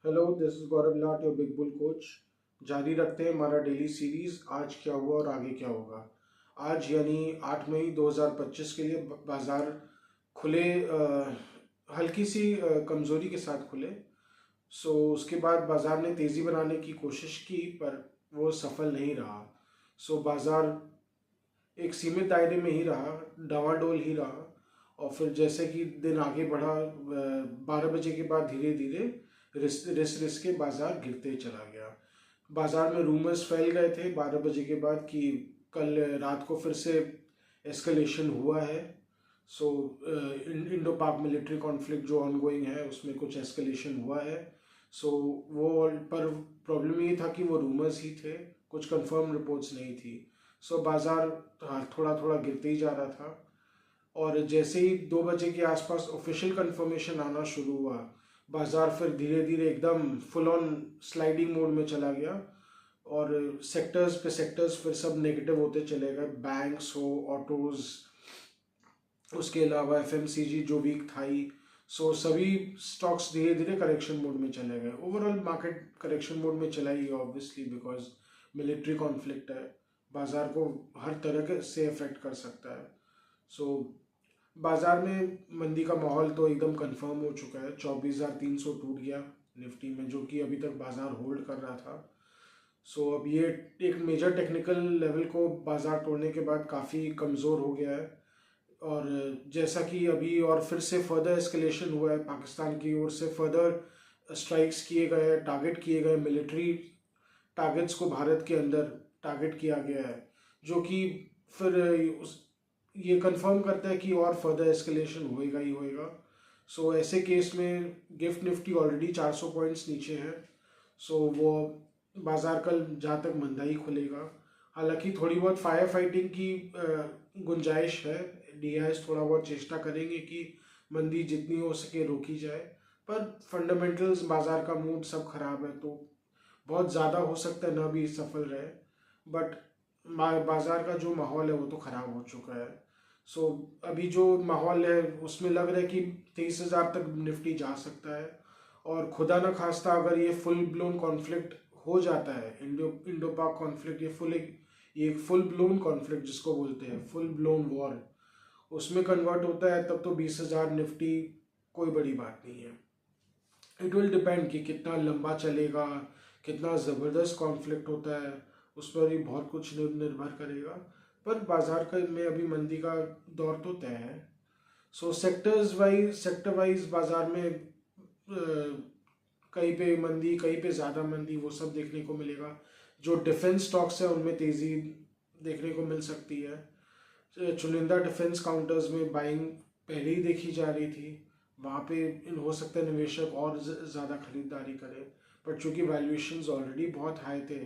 Hello, this is Gaurav Lat, your big bull coach. जारी रखते हैं हमारा डेली सीरीज। आज क्या हुआ और आगे क्या होगा। आज यानी 8 मई 2025 के लिए बाजार खुले हल्की सी कमजोरी के साथ खुले। उसके बाद बाजार ने तेजी बनाने की कोशिश की पर वो सफल नहीं रहा। बाजार एक सीमित दायरे में ही रहा, डावाडोल ही रहा। और फिर जैसे कि दिन आगे बढ़ा, 12 बजे के बाद धीरे धीरे रिस के बाजार गिरते चला गया। बाजार में रूमर्स फैल गए थे 12 बजे के बाद कि कल रात को फिर से एस्केलेशन हुआ है। इंडो पाक मिलिट्री कॉन्फ्लिक्ट जो ऑनगोइंग है उसमें कुछ एस्केलेशन हुआ है। वो पर प्रॉब्लम ये था कि वो रूमर्स ही थे, कुछ कंफर्म रिपोर्ट्स नहीं थी। बाजार थोड़ा थोड़ा गिरते ही जा रहा था। और जैसे ही 2 बजे के आसपास ऑफिशियल कंफर्मेशन आना शुरू हुआ, बाजार फिर धीरे धीरे एकदम फुल ऑन स्लाइडिंग मोड में चला गया। और सेक्टर्स फिर सब नेगेटिव होते चले गए। बैंक्स हो, ऑटोज, उसके अलावा एफएमसीजी जो वीक था ही। सभी स्टॉक्स धीरे धीरे करेक्शन मोड में चले गए। ओवरऑल मार्केट करेक्शन मोड में चला ही ऑब्वियसली, बिकॉज मिलिट्री कॉन्फ्लिक्ट है, बाजार को हर तरह से अफेक्ट कर सकता है। सो बाजार में मंदी का माहौल तो एकदम कंफर्म हो चुका है। 24,300 टूट गया निफ्टी में, जो कि अभी तक बाजार होल्ड कर रहा था। अब ये एक मेजर टेक्निकल लेवल को बाजार तोड़ने के बाद काफ़ी कमज़ोर हो गया है। और जैसा कि अभी और फिर से फर्दर एस्केलेशन हुआ है, पाकिस्तान की ओर से फर्दर स्ट्राइक्स किए गए, टारगेट किए गए, मिलिट्री टारगेट्स को भारत के अंदर टारगेट किया गया है, जो कि फिर ये कंफर्म करता है कि और फर्दर एस्केलेशन होएगा ही होएगा। ऐसे केस में गिफ्ट निफ्टी ऑलरेडी 400 पॉइंट्स नीचे है। वो बाजार कल जहाँ तक मंदा ही खुलेगा। हालांकि थोड़ी बहुत फायर फाइटिंग की गुंजाइश है। डीआईएस थोड़ा बहुत चेष्टा करेंगे कि मंदी जितनी हो सके रोकी जाए, पर फंडामेंटल्स, बाजार का मूड सब खराब है, तो बहुत ज़्यादा हो सकता है ना भी सफल रहे। बट बाजार का जो माहौल है वो तो खराब हो चुका है। अभी जो माहौल है उसमें लग रहा है कि 23,000 तक निफ्टी जा सकता है। और खुदा न खास्ता अगर ये फुल ब्लोन कॉन्फ्लिक्ट हो जाता है, इंडो पाक कॉन्फ्लिक्ट, ये एक फुल ब्लोन कॉन्फ्लिक्ट जिसको बोलते हैं फुल ब्लोन वॉर, उसमें कन्वर्ट होता है, तब तो 20,000 निफ्टी कोई बड़ी बात नहीं है। इट विल डिपेंड कि कितना लंबा चलेगा, कितना ज़बरदस्त कॉन्फ्लिक्ट होता है, उस पर भी बहुत कुछ निर्भर करेगा। पर बाजार का में अभी मंदी का दौर तो तय है। सेक्टर वाइज बाजार में कहीं पे मंदी, कहीं पे ज़्यादा मंदी, वो सब देखने को मिलेगा। जो डिफेंस स्टॉक्स है उनमें तेज़ी देखने को मिल सकती है। चुनिंदा डिफेंस काउंटर्स में बाइंग पहले ही देखी जा रही थी, वहाँ पे हो सकता है निवेशक और ज़्यादा खरीदारी करें। पर चूंकि वैल्यूएशंस ऑलरेडी बहुत हाई थे,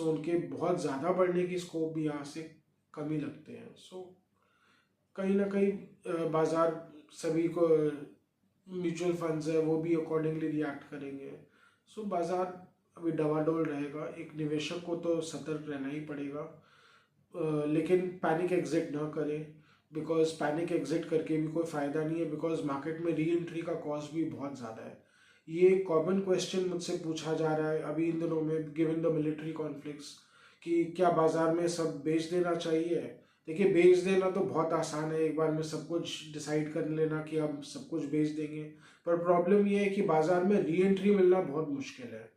उनके बहुत ज़्यादा बढ़ने की स्कोप भी यहाँ से कम ही लगते हैं। कहीं ना कहीं बाजार सभी को, म्यूचुअल फंड्स है वो भी अकॉर्डिंगली रिएक्ट करेंगे। बाजार अभी डवाडोल रहेगा। एक निवेशक को तो सतर्क रहना ही पड़ेगा, लेकिन पैनिक एग्जिट ना करें, बिकॉज पैनिक एग्जिट करके भी कोई फ़ायदा नहीं है, बिकॉज मार्केट में री एंट्री का कॉस्ट भी बहुत ज़्यादा है। ये कॉमन क्वेश्चन मुझसे पूछा जा रहा है अभी इन दिनों में, गिवन द मिलिट्री कॉन्फ्लिक्ट्स, कि क्या बाजार में सब बेच देना चाहिए। देखिए, बेच देना तो बहुत आसान है, एक बार में सब कुछ डिसाइड कर लेना कि अब सब कुछ बेच देंगे। पर प्रॉब्लम ये है कि बाजार में री एंट्री मिलना बहुत मुश्किल है।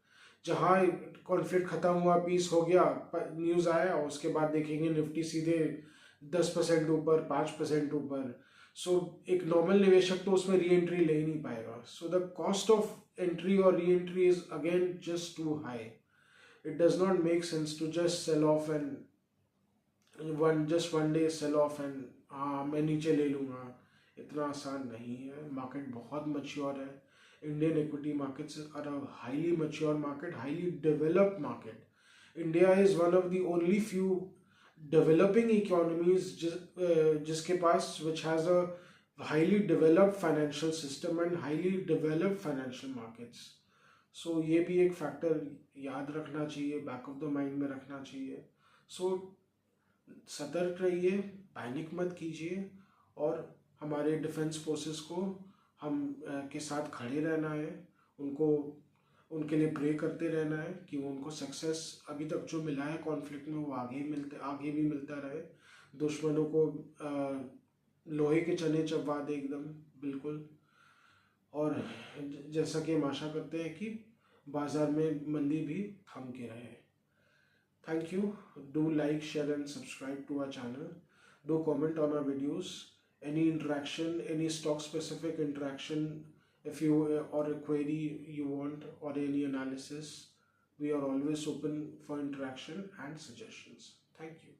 जहाँ कॉन्फ्लिक्ट खत्म हुआ, पीस हो गया, न्यूज़ आया, उसके बाद देखेंगे निफ्टी सीधे 10% ऊपर, 5% ऊपर। एक नॉर्मल निवेशक तो उसमें री एंट्री ले ही नहीं पाएगा। द कॉस्ट ऑफ एंट्री और reentry is again just too high. It does not make sense to just sell off and one day sell off and हाँ मैं नीचे ले लूँगा। इतना आसान नहीं है। मार्केट बहुत मच्योर है। Indian equity markets are a highly mature market, highly developed market. India is one of the only few developing economies जिसके पास which has a highly developed financial system and highly developed financial markets. ये भी एक factor याद रखना चाहिए, back of the mind में रखना चाहिए। सतर्क रहिए, पैनिक मत कीजिए, और हमारे डिफेंस फोर्सेस को हम के साथ खड़े रहना है। उनको उनके लिए प्रे करते रहना है कि उनको सक्सेस अभी तक जो मिला है कॉन्फ्लिक्ट में वो आगे भी मिलता रहे, दुश्मनों को लोहे के चने चबा दे एकदम बिल्कुल। और जैसा कि हम आशा करते हैं कि बाजार में मंदी भी थम के रहे। Thank you. Do like, share and subscribe to our channel. Do comment on our videos. Any interaction, any stock specific interaction, if you or a query you want or any analysis, we are always open for interaction and suggestions. Thank you.